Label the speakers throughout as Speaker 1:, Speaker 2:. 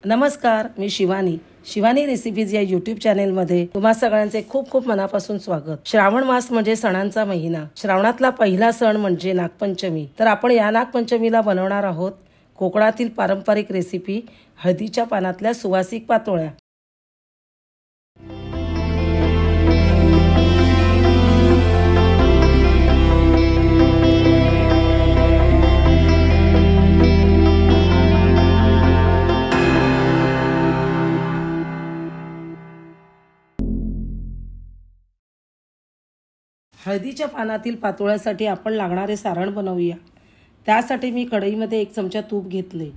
Speaker 1: नमस्कार, मी शिवानी रेसिपीज या यूट्यूब चॅनेलमध्ये तुम्हा सगळ्यांचे खूप खूप मनापासून स्वागत। श्रावण मास म्हणजे सणांचा महिना। श्रावणातला पहिला सण म्हणजे नागपंचमी। तर आपण या नागपंचमीला बनवणार आहोत कोकणातील पारंपरिक रेसिपी हळदीच्या पानातल्या सुवासिक पातोळ्या। हळदीच्या पानातील पातोळ्यासाठी आपण लागणारे सारण बनवूया। त्यासाठी मी कढईमध्ये 1 चमचा तूप घेतले।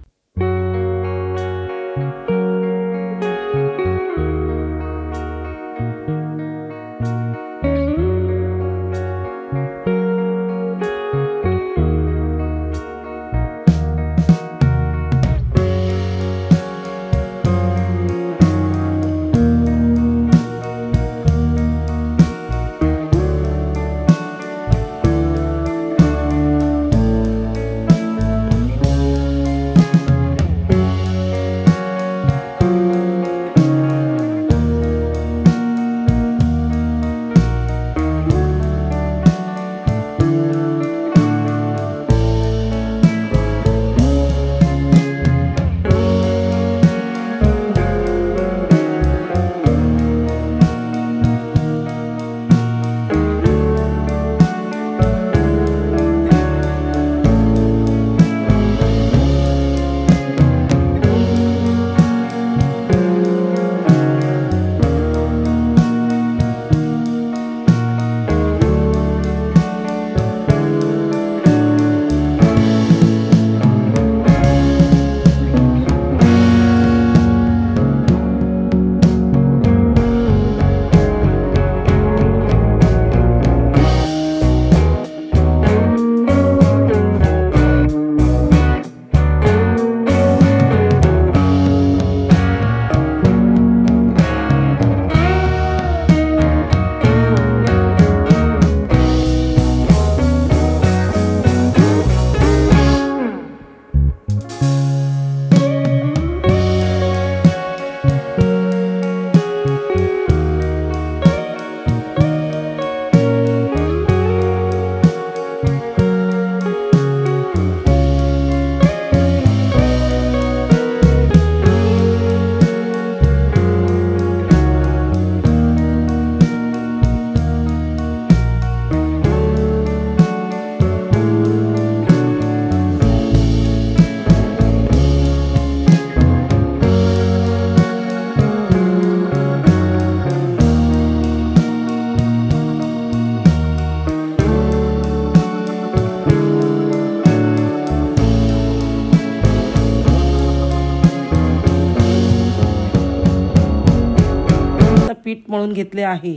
Speaker 1: पीठ मळून घेतले आहे।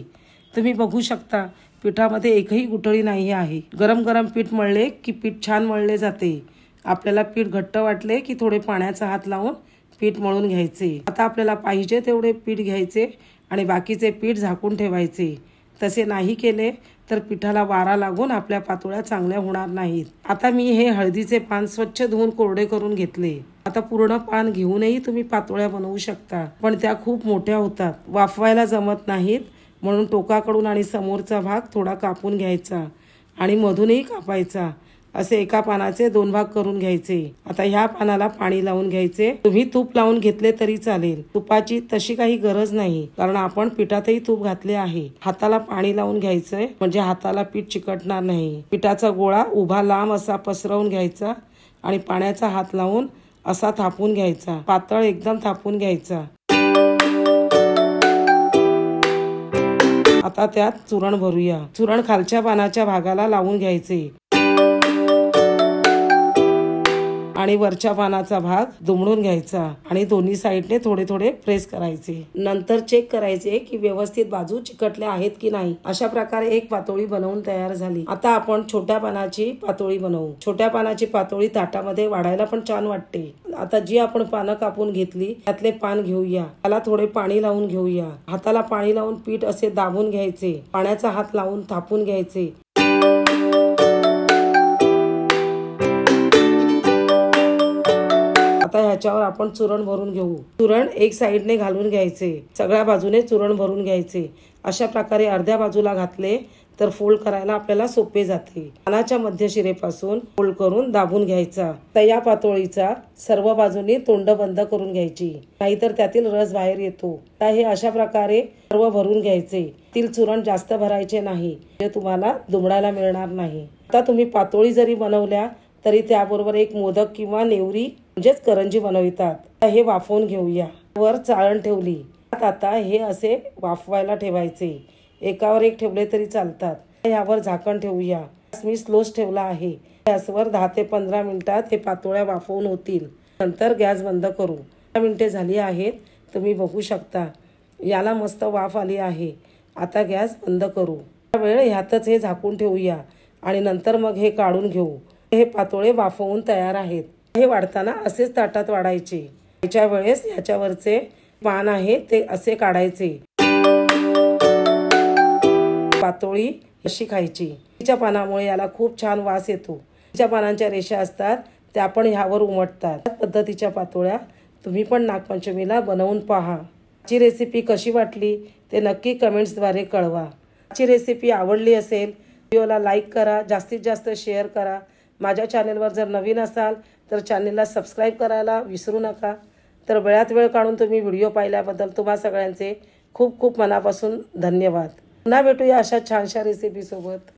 Speaker 1: तुम्ही बघू शकता पिठामध्ये एकही गुठळी नाही आहे। गरम गरम पीठ मळले की पीठ छान मळले जाते। आपल्याला पीठ घट्ट वाटले की थोडे पाण्याचा हात लावून पीठ मळून घ्यायचे। आता आपल्याला पाहिजे तेवढे पीठ घ्यायचे आणि बाकीचे पीठ झाकून ठेवायचे। तसे नाही केले तर पिठाला वारा लागून आपल्या पातोळ्या चांगल्या होणार नाहीत। आता मी हे हळदीचे पान स्वच्छ धुवून कोरडे करून घेतले। आता पूर्ण पान घेऊनही तुम्ही पातोळ्या बनवू शकता, पण त्या खूप मोठ्या होतात, वाफवायला जमत नाहीत। म्हणून टोकाकडून आणि समोरचा भाग थोडा कापून घ्यायचा आणि मधूनही कापायचा। असे एका पानाचे 2 भाग करून घ्यायचे। आता ह्या पानाला पाणी लावून घ्यायचे। तुम्ही तूप लावून घेतले तरी चालेल। तुपाची तशी काही गरज नाही, कारण आपण पिठातही तूप घातले आहे। हाताला पाणी लावून घ्यायचंय, म्हणजे हाताला पीठ चिकटणार नाही। पिठाचा गोळा उभा लांब असा पसरवून घ्यायचा आणि पाण्याचा हात लावून असा थापून घ्यायचा। पातळ एकदम थापून घ्यायचा। आता त्यात चूरण भरूया। चूरण खालच्या पानाच्या भागाला लावून घ्यायचे आणि वरच्या पानाचा भाग दुमडून घ्यायचा आणि दोन्ही साइडने थोडे थोडे प्रेस करायचे। नंतर चेक करायचे की व्यवस्थित बाजू चिकटल्या आहेत की नाही। अशा प्रकारे एक पातोळी बनवून तयार झाली। आता आपण छोट्या पानाची पातोळी बनवू। छोट्या पानाची पातोळी ताटामध्ये वाढायला पण छान वाटते। आता जी आपण पानं कापून घेतली त्यातले पान घेऊया। त्याला थोडे पाणी लावून घेऊया। हाताला पाणी लावून पीठ असे दाबून घ्यायचे। पाण्याचा हात लावून थापून घ्यायचे। आता ह्याच्यावर आपण चुरण भरून घेऊ। चुरण एक साईडने घालून घ्यायचे, सगळ्या बाजूने चुरण भरून घ्यायचे। अशा प्रकारे अर्ध्या बाजूला घातले तर फोल्ड करायला आपल्याला सोपे जाते। पानाच्या मध्य शिरेपासून फोल्ड करून दाबून घ्यायचा। तर या पातोळीचा सर्व बाजूनी तोंड बंद करून घ्यायची, नाहीतर त्यातील रस बाहेर येतो। तर हे अशा प्रकारे सर्व भरून घ्यायचे। तील चुरण जास्त भरायचे नाही, जे तुम्हाला दुमडायला मिळणार नाही। आता तुम्ही पातोळी जरी बनवल्या तरी त्याबरोबर एक मोदक किंवा नेवरी म्हणजेच करंजी बनवितात। तर हे वाफवून घेऊया। वर चाळण ठेवली, आता हे असे वाफवायला ठेवायचे। एकावर एक ठेवले तरी चालतात। यावर झाकण ठेवूया। मी स्लोच ठेवला आहे। गॅसवर 10 ते 15 मिनिटात हे पातोळ्या वाफवून होतील। नंतर गॅस बंद करू। 10 मिनिटे झाली आहेत, तुम्ही बघू शकता याला मस्त वाफ आली आहे। आता गॅस बंद करू। वेळ ह्यातच हे झाकून ठेवूया आणि नंतर मग हे काढून घेऊ। हे पातोळे वाफवून तयार आहेत। हे वाढताना असेच ताटात वाढायचे। याच्या वेळेस याच्यावरचे पान आहे ते असे काढायचे। पातोळी अशी खायची। तिच्या पानामुळे याला खूप छान वास येतो। तिच्या पानांच्या रेषा असतात त्या पण ह्यावर उमटतात। या पद्धतीच्या पातोळ्या तुम्ही पण नागपंचमीला बनवून पहा। आजची रेसिपी कशी वाटली ते नक्की कमेंट्सद्वारे कळवा। आजची रेसिपी आवडली असेल व्हिडिओला लाईक करा, जास्तीत जास्त शेअर करा। माझ्या चॅनेलवर जर नवीन असाल तर चॅनेलला सबस्क्राईब करायला विसरू नका। तर वेळात वेळ काढून तुम्ही व्हिडिओ पाहिल्याबद्दल तुम्हा सगळ्यांचे खूप खूप मनापासून धन्यवाद। पुन्हा भेटूया अशा छानशा रेसिपी सोबत।